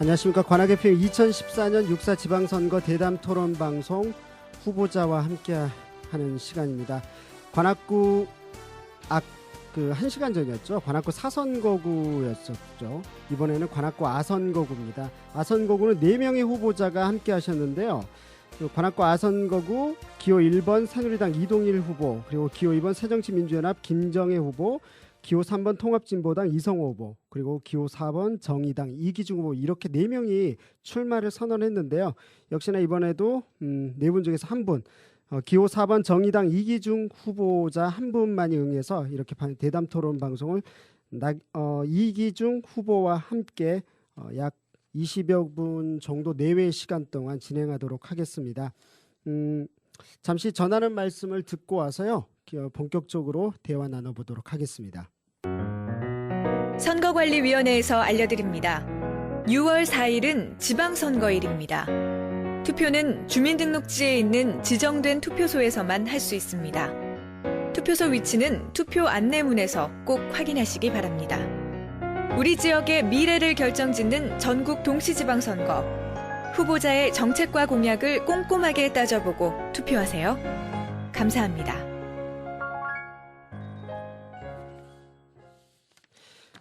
안녕하십니까. 관악FM 2014년 6.4 지방선거 대담토론방송 후보자와 함께하는 시간입니다. 관악구 그 1시간 전이었죠. 관악구 사선거구였었죠. 이번에는 관악구 아선거구입니다. 아선거구는 4명의 후보자가 함께하셨는데요. 관악구 아선거구 기호 1번 새누리당 이동일 후보, 그리고 기호 2번 새정치민주연합 김정혜 후보, 기호 3번 통합진보당 이성호 후보, 그리고 기호 4번 정의당 이기중 후보, 이렇게 4명이 출마를 선언했는데요. 역시나 이번에도 4분 중에서 한 분, 기호 4번 정의당 이기중 후보자 한 분만이 응해서 이렇게 대담 토론 방송을 이기중 후보와 함께 약 20여 분 정도 내외의 시간 동안 진행하도록 하겠습니다. 잠시 전하는 말씀을 듣고 와서요. 본격적으로 대화 나눠보도록 하겠습니다. 선거관리위원회에서 알려드립니다. 6월 4일은 지방선거일입니다. 투표는 주민등록지에 있는 지정된 투표소에서만 할 수 있습니다. 투표소 위치는 투표 안내문에서 꼭 확인하시기 바랍니다. 우리 지역의 미래를 결정짓는 전국 동시지방선거. 후보자의 정책과 공약을 꼼꼼하게 따져보고 투표하세요. 감사합니다.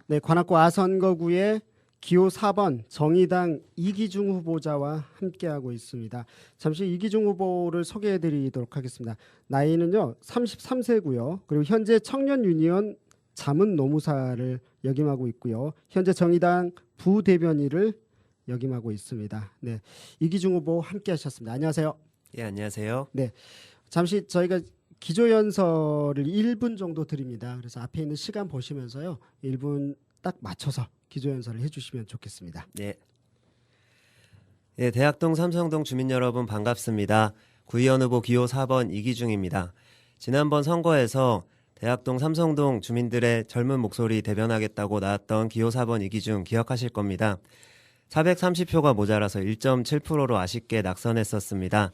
네, 관악구 아선거구의 기호 4번 정의당 이기중 후보자와 함께하고 있습니다. 잠시 이기중 후보를 소개해드리도록 하겠습니다. 나이는요 33세고요. 그리고 현재 청년유니온 자문노무사를 역임하고 있고요. 현재 정의당 부대변인을 역임하고 있습니다. 네, 이기중 후보 함께하셨습니다. 안녕하세요. 예, 안녕하세요. 네, 잠시 저희가 기조연설을 1분 정도 드립니다. 그래서 앞에 있는 시간 보시면서요. 1분 딱 맞춰서 기조연설을 해주시면 좋겠습니다. 네. 예, 대학동 삼성동 주민 여러분 반갑습니다. 구의원 후보 기호 4번 이기중입니다. 지난번 선거에서 대학동 삼성동 주민들의 젊은 목소리 대변하겠다고 나왔던 기호 4번 이기중 기억하실 겁니다. 430표가 모자라서 1.7%로 아쉽게 낙선했었습니다.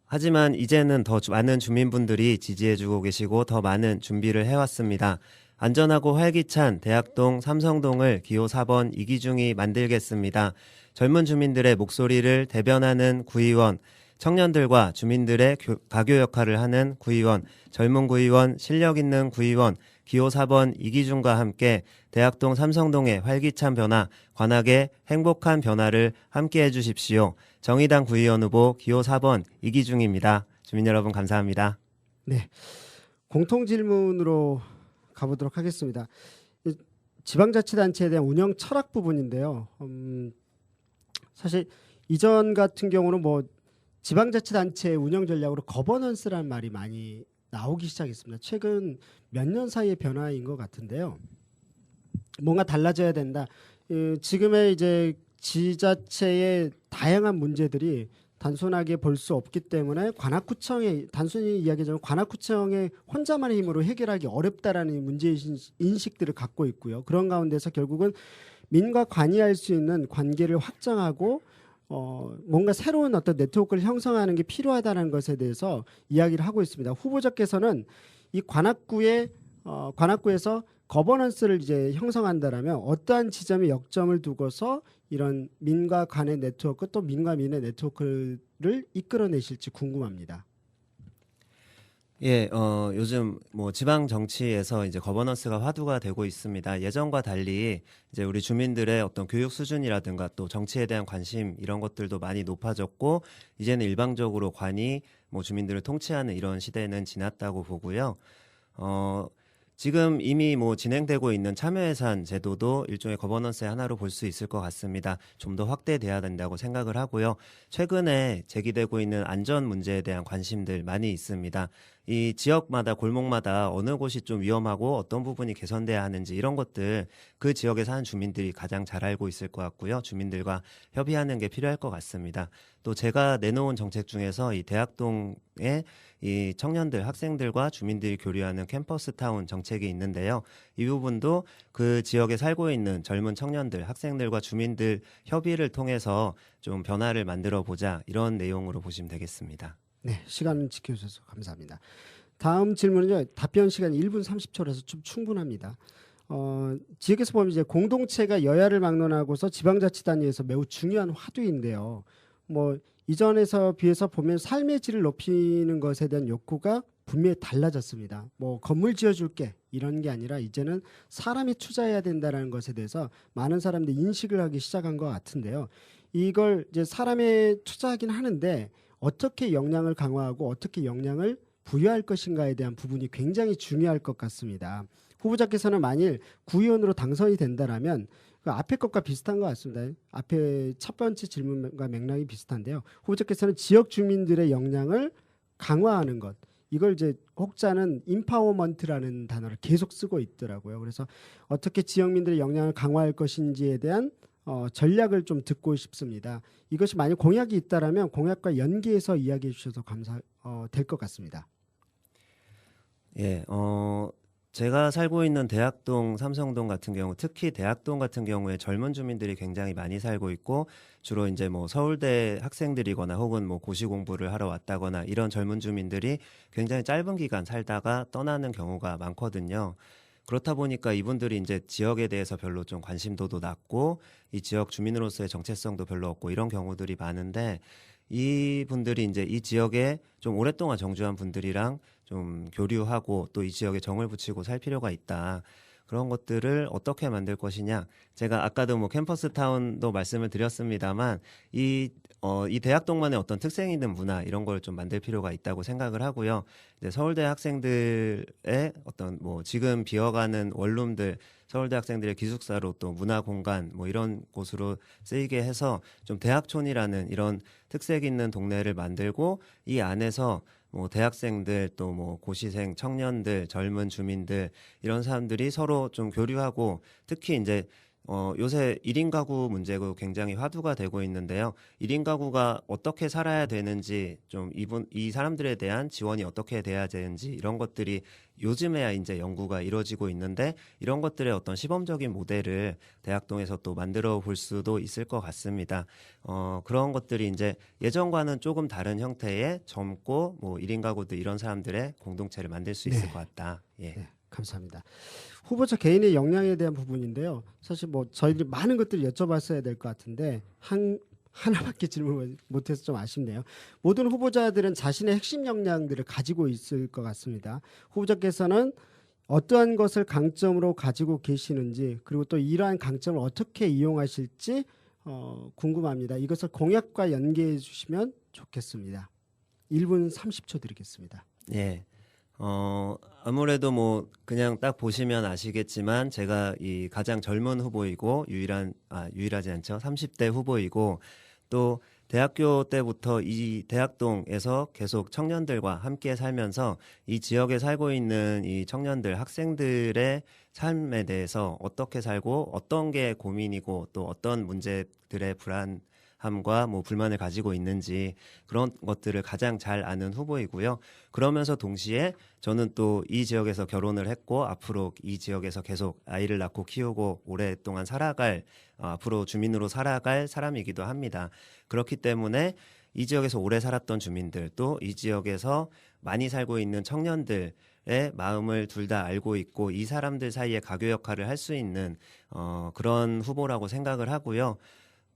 하지만 이제는 더 많은 주민분들이 지지해주고 계시고 더 많은 준비를 해왔습니다. 안전하고 활기찬 대학동 삼성동을 기호 4번 이기중이 만들겠습니다. 젊은 주민들의 목소리를 대변하는 구의원, 청년들과 주민들의 가교 역할을 하는 구의원, 젊은 구의원, 실력 있는 구의원, 기호 4번 이기중과 함께 대학동 삼성동의 활기찬 변화, 관악의 행복한 변화를 함께 해주십시오. 정의당 구의원 후보 기호 4번 이기중입니다. 주민 여러분 감사합니다. 네, 공통 질문으로 가보도록 하겠습니다. 지방자치단체에 대한 운영 철학 부분인데요. 사실 이전 같은 경우는 뭐 지방자치단체 운영 전략으로 거버넌스라는 말이 많이 나오기 시작했습니다. 최근 몇 년 사이의 변화인 것 같은데요. 뭔가 달라져야 된다. 지금의 이제 지자체의 다양한 문제들이 단순하게 볼 수 없기 때문에 관악구청의 단순히 이야기하자면 관악구청의 혼자만의 힘으로 해결하기 어렵다라는 문제 인식들을 갖고 있고요. 그런 가운데서 결국은 민과 관이할 수 있는 관계를 확장하고 뭔가 새로운 어떤 네트워크를 형성하는 게 필요하다는 것에 대해서 이야기를 하고 있습니다. 후보자께서는 이 관악구에서 거버넌스를 이제 형성한다라면 어떠한 지점에 역점을 두고서 이런 민과 관의 네트워크 또 민과 민의 네트워크를 이끌어내실지 궁금합니다. 예, 요즘 뭐 지방 정치에서 이제 거버넌스가 화두가 되고 있습니다. 예전과 달리 이제 우리 주민들의 어떤 교육 수준이라든가 또 정치에 대한 관심 이런 것들도 많이 높아졌고 이제는 일방적으로 관이 뭐 주민들을 통치하는 이런 시대는 지났다고 보고요. 지금 이미 뭐 진행되고 있는 참여예산 제도도 일종의 거버넌스의 하나로 볼 수 있을 것 같습니다. 좀 더 확대돼야 된다고 생각을 하고요. 최근에 제기되고 있는 안전 문제에 대한 관심들 많이 있습니다. 이 지역마다 골목마다 어느 곳이 좀 위험하고 어떤 부분이 개선돼야 하는지 이런 것들 그 지역에 사는 주민들이 가장 잘 알고 있을 것 같고요. 주민들과 협의하는 게 필요할 것 같습니다. 또 제가 내놓은 정책 중에서 이 대학동에 이 청년들, 학생들과 주민들이 교류하는 캠퍼스 타운 정책이 있는데요. 이 부분도 그 지역에 살고 있는 젊은 청년들, 학생들과 주민들 협의를 통해서 좀 변화를 만들어 보자 이런 내용으로 보시면 되겠습니다. 네, 시간 지켜주셔서 감사합니다. 다음 질문은요. 답변 시간 1분 30초라서 좀 충분합니다. 지역에서 보면 이제 공동체가 여야를 막론하고서 지방자치 단위에서 매우 중요한 화두인데요. 뭐 이전에서 비해서 보면 삶의 질을 높이는 것에 대한 욕구가 분명히 달라졌습니다. 뭐 건물 지어줄게 이런 게 아니라 이제는 사람이 투자해야 된다는 것에 대해서 많은 사람들이 인식을 하기 시작한 것 같은데요. 이걸 이제 사람에 투자하긴 하는데 어떻게 역량을 강화하고 어떻게 역량을 부여할 것인가에 대한 부분이 굉장히 중요할 것 같습니다. 후보자께서는 만일 구의원으로 당선이 된다라면 그 앞에 것과 비슷한 것 같습니다. 앞에 첫 번째 질문과 맥락이 비슷한데요. 후보자께서는 지역 주민들의 역량을 강화하는 것, 이걸 이제 혹자는 임파워먼트라는 단어를 계속 쓰고 있더라고요. 그래서 어떻게 지역민들의 역량을 강화할 것인지에 대한 전략을 좀 듣고 싶습니다. 이것이 만약 공약이 있다라면 공약과 연계해서 이야기해 주셔서 될 것 같습니다. 예, 제가 살고 있는 대학동, 삼성동 같은 경우, 특히 대학동 같은 경우에 젊은 주민들이 굉장히 많이 살고 있고, 주로 이제 뭐 서울대 학생들이거나 혹은 뭐 고시 공부를 하러 왔다거나 이런 젊은 주민들이 굉장히 짧은 기간 살다가 떠나는 경우가 많거든요. 그렇다 보니까 이분들이 이제 지역에 대해서 별로 좀 관심도도 낮고, 이 지역 주민으로서의 정체성도 별로 없고 이런 경우들이 많은데, 이 분들이 이제 이 지역에 좀 오랫동안 정주한 분들이랑 좀 교류하고 또 이 지역에 정을 붙이고 살 필요가 있다. 그런 것들을 어떻게 만들 것이냐. 제가 아까도 뭐 캠퍼스 타운도 말씀을 드렸습니다만 이 대학동만의 어떤 특색 있는 문화 이런 걸 좀 만들 필요가 있다고 생각을 하고요. 이제 서울대 학생들의 어떤 뭐 지금 비어가는 원룸들 서울대 학생들의 기숙사로 또 문화 공간 뭐 이런 곳으로 쓰이게 해서 좀 대학촌이라는 이런 특색 있는 동네를 만들고 이 안에서 뭐 대학생들 또 뭐 고시생 청년들 젊은 주민들 이런 사람들이 서로 좀 교류하고 특히 이제 요새 1인 가구 문제가 굉장히 화두가 되고 있는데요. 1인 가구가 어떻게 살아야 되는지 좀 이 사람들에 대한 지원이 어떻게 돼야 되는지 이런 것들이 요즘에야 이제 연구가 이루어지고 있는데 이런 것들의 어떤 시범적인 모델을 대학동에서 또 만들어 볼 수도 있을 것 같습니다. 그런 것들이 이제 예전과는 조금 다른 형태의 젊고 뭐 1인 가구들 이런 사람들의 공동체를 만들 수 있을 것 같다. 예. 네, 감사합니다. 후보자 개인의 역량에 대한 부분인데요. 사실 뭐 저희들이 많은 것들을 여쭤봤어야 될 것 같은데 하나밖에 질문을 못해서 좀 아쉽네요. 모든 후보자들은 자신의 핵심 역량들을 가지고 있을 것 같습니다. 후보자께서는 어떠한 것을 강점으로 가지고 계시는지 그리고 또 이러한 강점을 어떻게 이용하실지 궁금합니다. 이것을 공약과 연계해 주시면 좋겠습니다. 1분 30초 드리겠습니다. 예. 아무래도 뭐 그냥 딱 보시면 아시겠지만 제가 이 가장 젊은 후보이고 유일하지 않죠. 30대 후보이고 또 대학교 때부터 이 대학동에서 계속 청년들과 함께 살면서 이 지역에 살고 있는 이 청년들, 학생들의 삶에 대해서 어떻게 살고 어떤 게 고민이고 또 어떤 문제들의 불안함과 뭐 불만을 가지고 있는지 그런 것들을 가장 잘 아는 후보이고요. 그러면서 동시에 저는 또 이 지역에서 결혼을 했고 앞으로 이 지역에서 계속 아이를 낳고 키우고 오랫동안 살아갈 앞으로 주민으로 살아갈 사람이기도 합니다. 그렇기 때문에 이 지역에서 오래 살았던 주민들 또 이 지역에서 많이 살고 있는 청년들의 마음을 둘 다 알고 있고 이 사람들 사이에 가교 역할을 할 수 있는 그런 후보라고 생각을 하고요.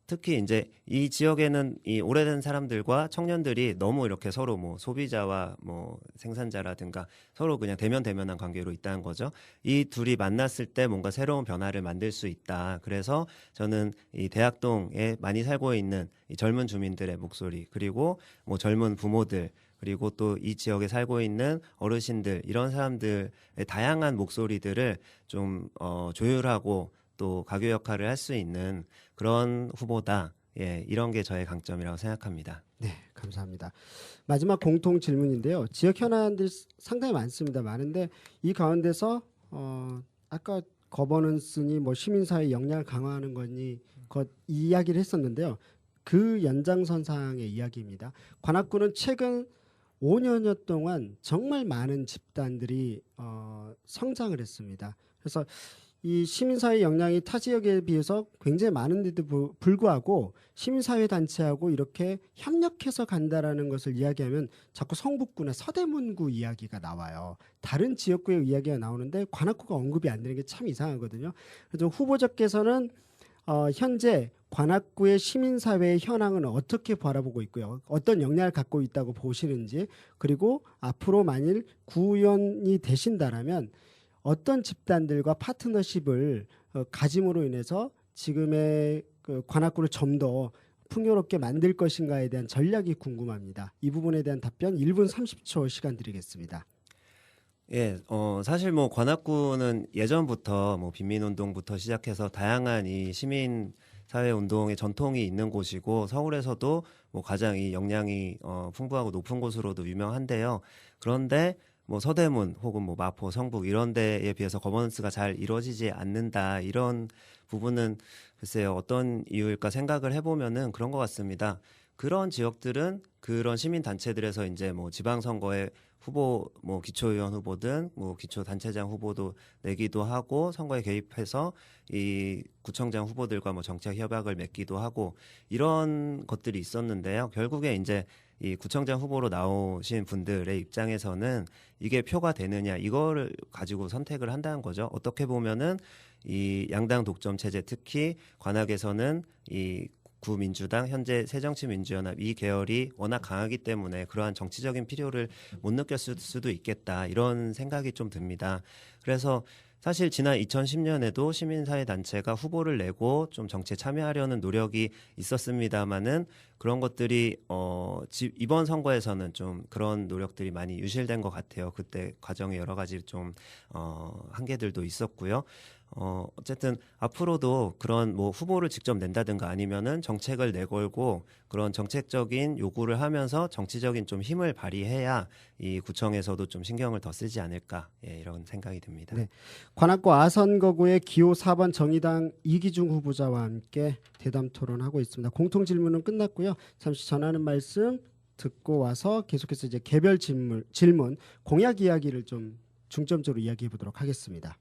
특히 이제 이 지역에는 이 오래된 사람들과 청년들이 너무 이렇게 서로 뭐 소비자와 뭐 생산자라든가 서로 그냥 대면대면한 관계로 있다는 거죠. 이 둘이 만났을 때 뭔가 새로운 변화를 만들 수 있다. 그래서 저는 이 대학동에 많이 살고 있는 이 젊은 주민들의 목소리 그리고 뭐 젊은 부모들 그리고 또 이 지역에 살고 있는 어르신들 이런 사람들의 다양한 목소리들을 좀 조율하고 또 가교 역할을 할 수 있는 그런 후보다. 예, 이런 게 저의 강점이라고 생각합니다. 네, 감사합니다. 마지막 공통 질문인데요. 지역 현안들이 상당히 많습니다. 많은데 이 가운데서 아까 거버넌스니 뭐 시민사회 역량을 강화하는 거니 이야기를 했었는데요. 그 연장선상의 이야기입니다. 관악구는 최근 5년여 동안 정말 많은 집단들이 성장을 했습니다. 그래서 이 시민사회 역량이 타 지역에 비해서 굉장히 많은데도 불구하고 시민사회 단체하고 이렇게 협력해서 간다라는 것을 이야기하면 자꾸 성북구나 서대문구 이야기가 나와요. 다른 지역구의 이야기가 나오는데 관악구가 언급이 안 되는 게 참 이상하거든요. 그래서 후보자께서는 현재 관악구의 시민사회의 현황은 어떻게 바라보고 있고요. 어떤 역량을 갖고 있다고 보시는지, 그리고 앞으로 만일 구의원이 되신다라면 어떤 집단들과 파트너십을 가짐으로 인해서 지금의 그 관악구를 좀 더 풍요롭게 만들 것인가에 대한 전략이 궁금합니다. 이 부분에 대한 답변 1분 30초 시간 드리겠습니다. 예, 사실 뭐 관악구는 예전부터 뭐 빈민운동부터 시작해서 다양한 이 시민 사회 운동의 전통이 있는 곳이고 서울에서도 뭐 가장 이 역량이 풍부하고 높은 곳으로도 유명한데요. 그런데 뭐 서대문 혹은 뭐 마포, 성북 이런 데에 비해서 거버넌스가 잘 이루어지지 않는다. 이런 부분은 글쎄요, 어떤 이유일까 생각을 해보면은 그런 것 같습니다. 그런 지역들은 그런 시민 단체들에서 이제 뭐 지방선거에 후보, 뭐 기초의원 후보든 뭐 기초단체장 후보도 내기도 하고 선거에 개입해서 이 구청장 후보들과 뭐 정책 협약을 맺기도 하고 이런 것들이 있었는데요. 결국에 이제 이 구청장 후보로 나오신 분들의 입장에서는 이게 표가 되느냐 이거를 가지고 선택을 한다는 거죠. 어떻게 보면은 이 양당 독점 체제, 특히 관악에서는 이 구민주당, 현재 새정치민주연합 이 계열이 워낙 강하기 때문에 그러한 정치적인 필요를 못 느꼈을 수도 있겠다 이런 생각이 좀 듭니다. 그래서 사실 지난 2010년에도 시민사회단체가 후보를 내고 좀 정치에 참여하려는 노력이 있었습니다마는 그런 것들이 이번 선거에서는 좀 그런 노력들이 많이 유실된 것 같아요. 그때 과정에 여러 가지 좀 한계들도 있었고요. 어쨌든 앞으로도 그런 뭐 후보를 직접 낸다든가 아니면은 정책을 내걸고 그런 정책적인 요구를 하면서 정치적인 좀 힘을 발휘해야 이 구청에서도 좀 신경을 더 쓰지 않을까, 예, 이런 생각이 듭니다. 네. 관악구 아선거구의 기호 4번 정의당 이기중 후보자와 함께 대담 토론하고 있습니다. 공통 질문은 끝났고요. 잠시 전하는 말씀 듣고 와서 계속해서 이제 개별 질문 공약 이야기를 좀 중점적으로 이야기해 보도록 하겠습니다.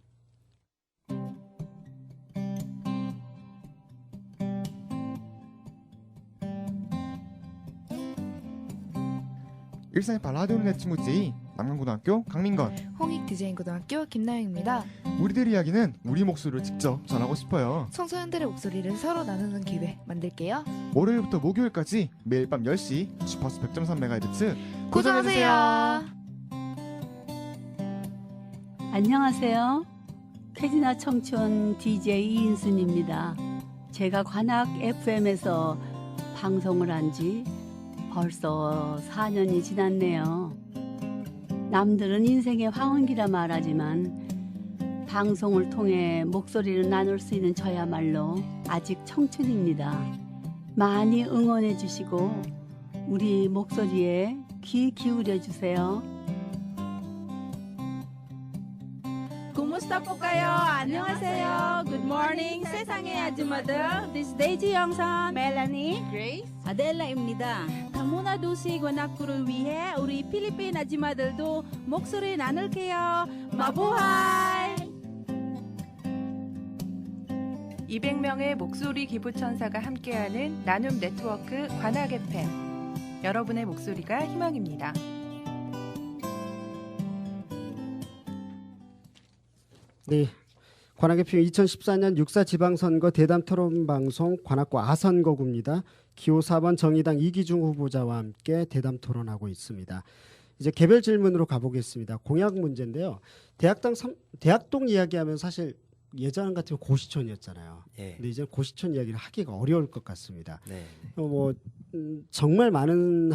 일산의 라디오를 내 친구 제이 남강고등학교 강민건 홍익 디자인고등학교 김나영입니다. 우리들 이야기는 우리 목소리로 직접 전하고 싶어요. 청소년들의 목소리를 서로 나누는 기회 만들게요. 월요일부터 목요일까지 매일 밤 10시 주파수 100.3MHz 고정하세요. 안녕하세요. 태진아 청춘 DJ 이인순입니다. 제가 관악 FM에서 방송을 한 지 벌써 4년이 지났네요. 남들은 인생의 황혼기라 말하지만 방송을 통해 목소리를 나눌 수 있는 저야말로 아직 청춘입니다. 많이 응원해 주시고 우리 목소리에 귀 기울여 주세요. Kumusta po kayo? 안녕하세요. Good morning, 세상의 아줌마들. This is Daisy 영선, Melanie, Grace, 아델라입니다. 다문화 도시 관악구를 위해 우리 필리핀 아줌마들도 목소리 나눌게요. 마부하이! 200명의 목소리 기부천사가 함께하는 나눔 네트워크 관악 FM. 여러분의 목소리가 희망입니다. 네, 관악 FM 2014년 6.4 지방선거 대담 토론 방송 관악구 아선거구입니다. 기호 4번 정의당 이기중 후보자와 함께 대담 토론하고 있습니다. 이제 개별 질문으로 가보겠습니다. 공약 문제인데요. 대학동 이야기하면 사실 예전 같으면 고시촌이었잖아요. 예. 근데 이제 고시촌 이야기를 하기가 어려울 것 같습니다. 네. 정말 많은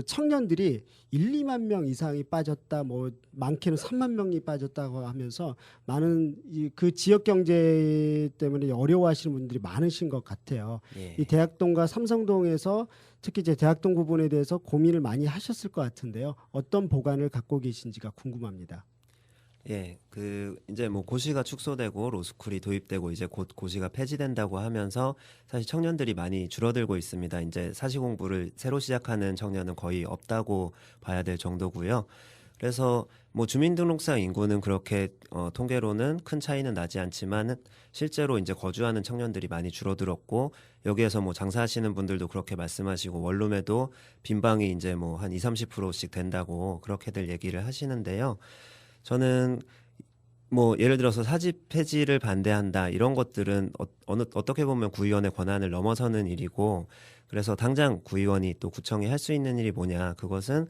청년들이 1, 2만 명 이상이 빠졌다, 뭐 많게는 3만 명이 빠졌다고 하면서 많은 그 지역 경제 때문에 어려워하시는 분들이 많으신 것 같아요. 예. 이 대학동과 삼성동에서 특히 이제 대학동 부분에 대해서 고민을 많이 하셨을 것 같은데요. 어떤 보관을 갖고 계신지가 궁금합니다. 예, 이제 뭐 고시가 축소되고 로스쿨이 도입되고 이제 곧 고시가 폐지된다고 하면서 사실 청년들이 많이 줄어들고 있습니다. 이제 사시 공부를 새로 시작하는 청년은 거의 없다고 봐야 될 정도고요. 그래서 뭐 주민등록상 인구는 그렇게 통계로는 큰 차이는 나지 않지만 실제로 이제 거주하는 청년들이 많이 줄어들었고 여기에서 뭐 장사하시는 분들도 그렇게 말씀하시고 원룸에도 빈방이 이제 뭐 한 20-30%씩 된다고 그렇게들 얘기를 하시는데요. 저는 뭐 예를 들어서 사집 폐지를 반대한다 이런 것들은 어떻게 보면 구의원의 권한을 넘어서는 일이고 그래서 당장 구의원이 또 구청이 할 수 있는 일이 뭐냐 그것은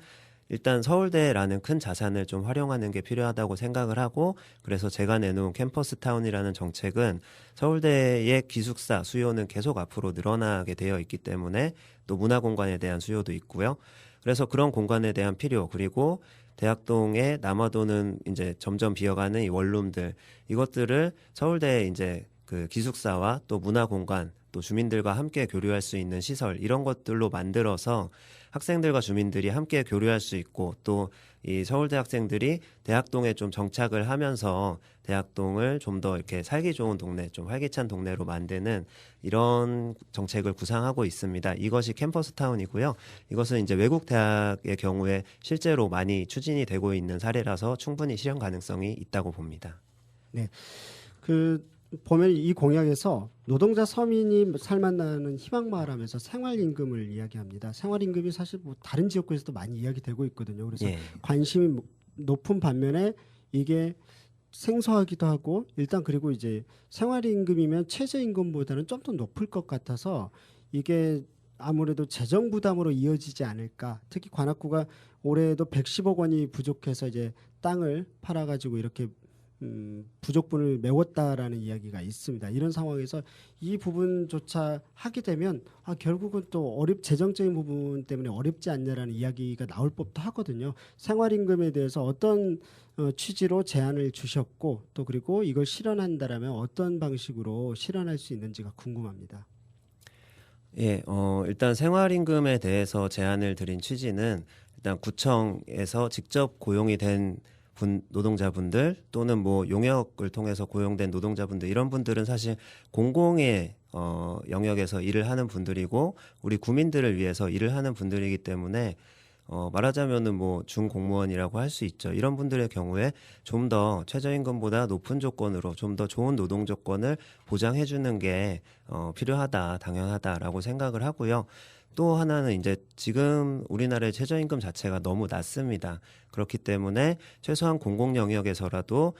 일단 서울대라는 큰 자산을 좀 활용하는 게 필요하다고 생각을 하고 그래서 제가 내놓은 캠퍼스 타운이라는 정책은 서울대의 기숙사 수요는 계속 앞으로 늘어나게 되어 있기 때문에 또 문화공간에 대한 수요도 있고요. 그래서 그런 공간에 대한 필요 그리고 대학동에 남아도는 이제 점점 비어가는 이 원룸들 이것들을 서울대 이제 그 기숙사와 또 문화공간 또 주민들과 함께 교류할 수 있는 시설 이런 것들로 만들어서 학생들과 주민들이 함께 교류할 수 있고 또 이 서울대 학생들이 대학동에 좀 정착을 하면서 대학동을 좀 더 이렇게 살기 좋은 동네, 좀 활기찬 동네로 만드는 이런 정책을 구상하고 있습니다. 이것이 캠퍼스 타운이고요. 이것은 이제 외국 대학의 경우에 실제로 많이 추진이 되고 있는 사례라서 충분히 실현 가능성이 있다고 봅니다. 네. 보면 이 공약에서 노동자 서민이 살만나는 희망마을하면서 생활임금을 이야기합니다. 생활임금이 사실 뭐 다른 지역구에서도 많이 이야기되고 있거든요. 그래서 예. 관심이 높은 반면에 이게 생소하기도 하고 일단 그리고 이제 생활임금이면 최저임금보다는 좀 더 높을 것 같아서 이게 아무래도 재정 부담으로 이어지지 않을까. 특히 관악구가 올해에도 110억 원이 부족해서 이제 땅을 팔아가지고 이렇게 부족분을 메웠다라는 이야기가 있습니다. 이런 상황에서 이 부분조차 하게 되면 결국은 또 재정적인 부분 때문에 어렵지 않냐라는 이야기가 나올 법도 하거든요. 생활임금에 대해서 어떤 취지로 제안을 주셨고 또 그리고 이걸 실현한다라면 어떤 방식으로 실현할 수 있는지가 궁금합니다. 예, 일단 생활임금에 대해서 제안을 드린 취지는 일단 구청에서 직접 고용이 된 노동자분들 또는 뭐 용역을 통해서 고용된 노동자분들 이런 분들은 사실 공공의 영역에서 일을 하는 분들이고 우리 구민들을 위해서 일을 하는 분들이기 때문에 말하자면은 뭐 준공무원이라고 할 수 있죠. 이런 분들의 경우에 좀 더 최저임금보다 높은 조건으로 좀 더 좋은 노동 조건을 보장해 주는 게 필요하다, 당연하다라고 생각을 하고요. 또 하나는 이제 지금 우리나라의 최저임금 자체가 너무 낮습니다. 그렇기 때문에 최소한 공공 영역에서라도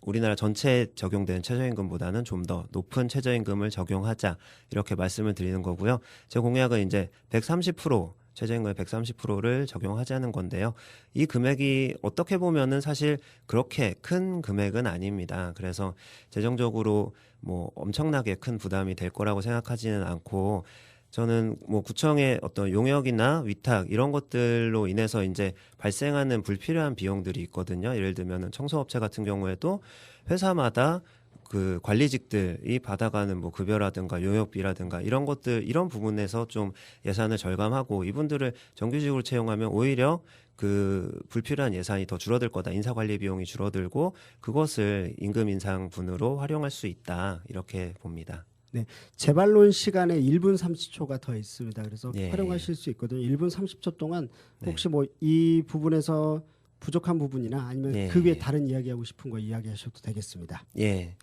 우리나라 전체에 적용되는 최저임금보다는 좀 더 높은 최저임금을 적용하자 이렇게 말씀을 드리는 거고요. 제 공약은 이제 130% 최저임금의 130%를 적용하자는 건데요. 이 금액이 어떻게 보면은 사실 그렇게 큰 금액은 아닙니다. 그래서 재정적으로 뭐 엄청나게 큰 부담이 될 거라고 생각하지는 않고 저는 뭐 구청의 어떤 용역이나 위탁 이런 것들로 인해서 이제 발생하는 불필요한 비용들이 있거든요. 예를 들면은 청소업체 같은 경우에도 회사마다 그 관리직들이 받아가는 뭐 급여라든가 용역비라든가 이런 것들 이런 부분에서 좀 예산을 절감하고 이분들을 정규직으로 채용하면 오히려 그 불필요한 예산이 더 줄어들 거다. 인사관리 비용이 줄어들고 그것을 임금 인상분으로 활용할 수 있다. 이렇게 봅니다. 네, 재반론 시간에 1분 30초가 더 있습니다. 그래서 예. 활용하실 수 있거든요. 1분 30초 동안 네. 혹시 뭐 이 부분에서 부족한 부분이나 아니면 예. 그 위에 다른 이야기하고 싶은 거 이야기하셔도 되겠습니다. 예.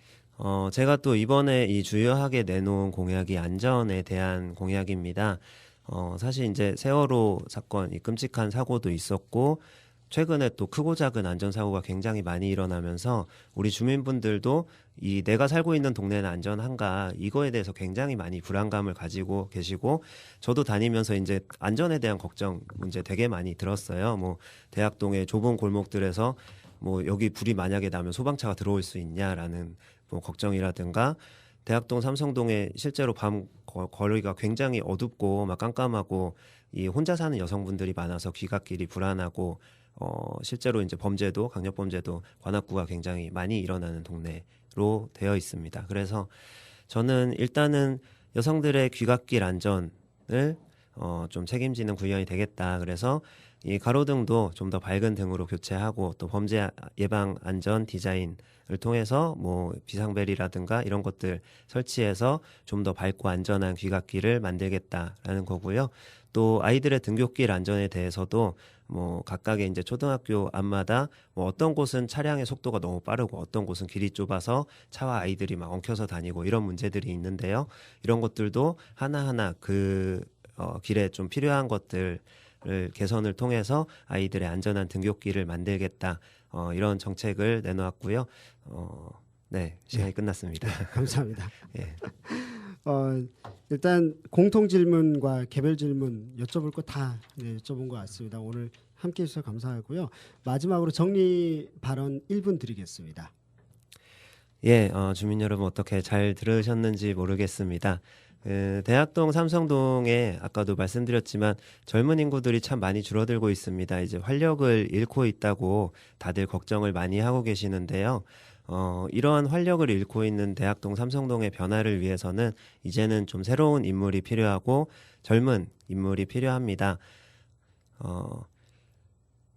제가 또 이번에 이 주요하게 내놓은 공약이 안전에 대한 공약입니다. 사실 이제 세월호 사건, 이 끔찍한 사고도 있었고, 최근에 또 크고 작은 안전사고가 굉장히 많이 일어나면서 우리 주민분들도 이 내가 살고 있는 동네는 안전한가 이거에 대해서 굉장히 많이 불안감을 가지고 계시고 저도 다니면서 이제 안전에 대한 걱정 문제 되게 많이 들었어요. 뭐 대학동의 좁은 골목들에서 뭐 여기 불이 만약에 나면 소방차가 들어올 수 있냐라는 뭐 걱정이라든가 대학동 삼성동에 실제로 밤 거리가 굉장히 어둡고 막 깜깜하고 이 혼자 사는 여성분들이 많아서 귀갓길이 불안하고 실제로 이제 범죄도 강력 범죄도 관악구가 굉장히 많이 일어나는 동네로 되어 있습니다. 그래서 저는 일단은 여성들의 귀갓길 안전을 좀 책임지는 구의원이 되겠다. 그래서 이 가로등도 좀 더 밝은 등으로 교체하고 또 범죄 예방 안전 디자인을 통해서 뭐 비상벨이라든가 이런 것들 설치해서 좀 더 밝고 안전한 귀갓길을 만들겠다라는 거고요. 또 아이들의 등굣길 안전에 대해서도 뭐 각각의 이제 초등학교 앞마다 뭐 어떤 곳은 차량의 속도가 너무 빠르고 어떤 곳은 길이 좁아서 차와 아이들이 막 엉켜서 다니고 이런 문제들이 있는데요. 이런 것들도 하나하나 그 길에 좀 필요한 것들을 개선을 통해서 아이들의 안전한 등굣길을 만들겠다. 이런 정책을 내놓았고요. 네, 시간이 끝났습니다. 감사합니다. 예. 일단 공통 질문과 개별 질문 여쭤볼 거 다 여쭤본 것 같습니다. 오늘 함께해 주셔서 감사하고요. 마지막으로 정리 발언 1분 드리겠습니다. 예, 주민 여러분 어떻게 잘 들으셨는지 모르겠습니다. 대학동 삼성동에 아까도 말씀드렸지만 젊은 인구들이 참 많이 줄어들고 있습니다. 이제 활력을 잃고 있다고 다들 걱정을 많이 하고 계시는데요. 이러한 활력을 잃고 있는 대학동 삼성동의 변화를 위해서는 이제는 좀 새로운 인물이 필요하고 젊은 인물이 필요합니다.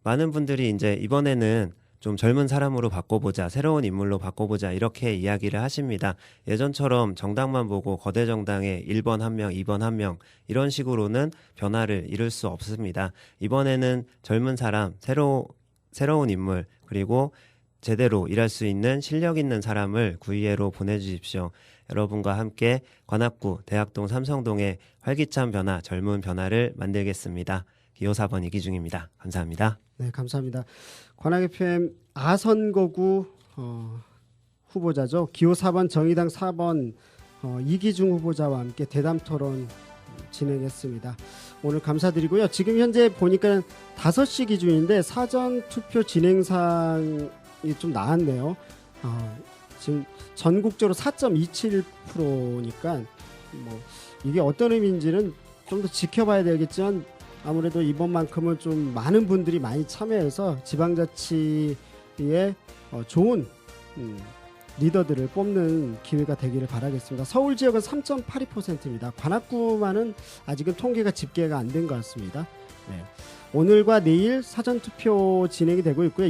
많은 분들이 이제 이번에는 좀 젊은 사람으로 바꿔보자, 새로운 인물로 바꿔보자 이렇게 이야기를 하십니다. 예전처럼 정당만 보고 거대 정당에 1번 한 명, 2번 한 명 이런 식으로는 변화를 이룰 수 없습니다. 이번에는 젊은 사람, 새로운 인물 그리고 제대로 일할 수 있는 실력 있는 사람을 구의회로 보내주십시오. 여러분과 함께 관악구 대학동 삼성동의 활기찬 변화, 젊은 변화를 만들겠습니다. 기호 4번 이기중입니다. 감사합니다. 네, 감사합니다. 관악 FM 아선거구 후보자죠. 기호 4번 정의당 4번 이기중 후보자와 함께 대담 토론 진행했습니다. 오늘 감사드리고요. 지금 현재 보니까 5시 기준인데 사전 투표 진행상이 좀 나왔네요. 지금 전국적으로 4.27%니까 뭐 이게 어떤 의미인지는 좀 더 지켜봐야 되겠지만 아무래도 이번만큼은 좀 많은 분들이 많이 참여해서 지방자치에 좋은 리더들을 뽑는 기회가 되기를 바라겠습니다. 서울 지역은 3.82%입니다. 관악구만은 아직은 통계가 집계가 안 된 것 같습니다. 네. 오늘과 내일 사전투표 진행이 되고 있고요.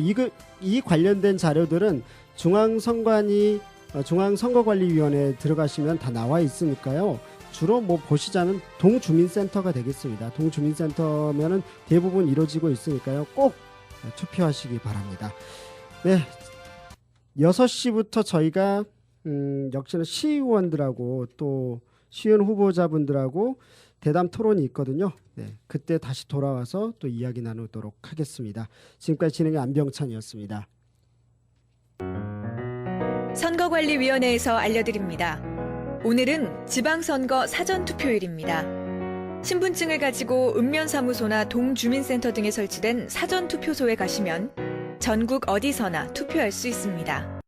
이 관련된 자료들은 중앙선거관리위원회에 들어가시면 다 나와 있으니까요. 주로 뭐 보시자면 동주민센터가 되겠습니다. 동주민센터면은 대부분 이루어지고 있으니까요. 꼭 투표하시기 바랍니다. 네, 6시부터 저희가 역시나 시의원들하고 또 시의원 후보자분들하고 대담 토론이 있거든요. 네, 그때 다시 돌아와서 또 이야기 나누도록 하겠습니다. 지금까지 진행의 안병찬이었습니다. 선거관리위원회에서 알려드립니다. 오늘은 지방선거 사전투표일입니다. 신분증을 가지고 읍면사무소나 동주민센터 등에 설치된 사전투표소에 가시면 전국 어디서나 투표할 수 있습니다.